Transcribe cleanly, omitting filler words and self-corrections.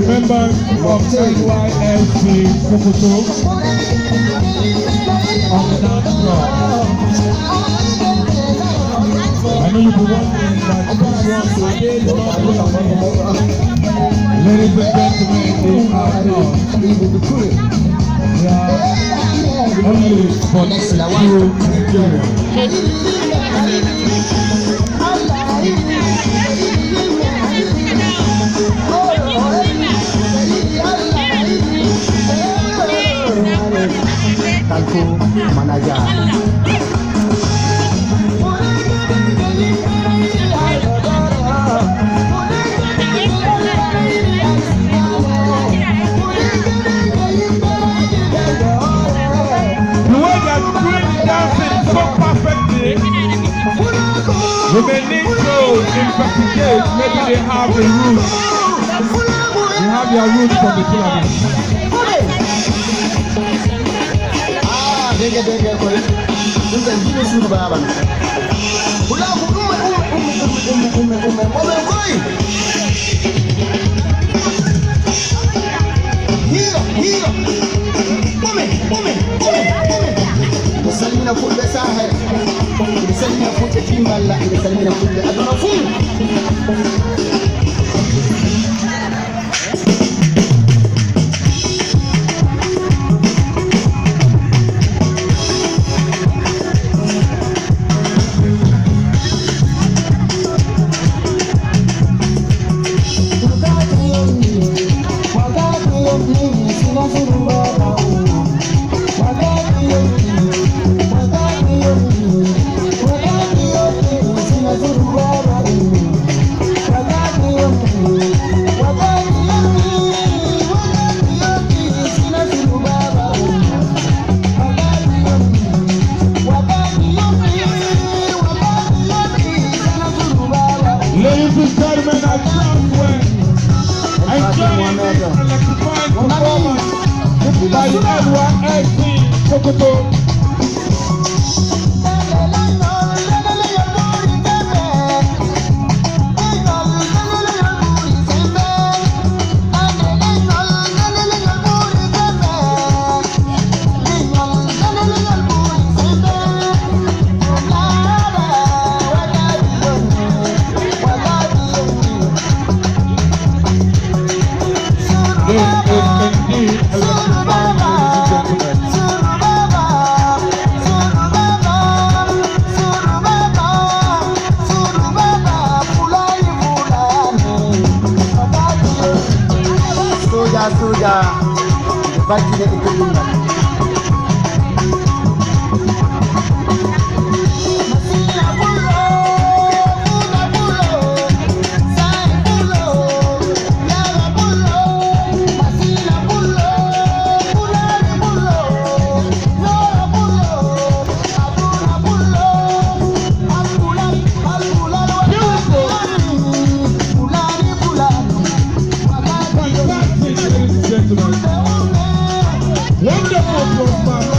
Members of NYLC Sokoto on the dance floor. I know you'll be wondering that this one today is not ladies and gentlemen, they are not. They are only for true Nigerians. Tanku Manaja. The way they are doing dancing so perfectly, we may need to investigate. Maybe they have the roots. They have their roots from the Fulani. Dege koi dungan jini suru baban kula ku umme koi hiro umme salmina fulbe sahe salmina fulbe timballa salmina fulbe aduna ful Ladies and gentlemen, I Southwest, enjoying this electrifying performance by the NYLC Sokoto. Suja bagi dia ikut Wonderful performance.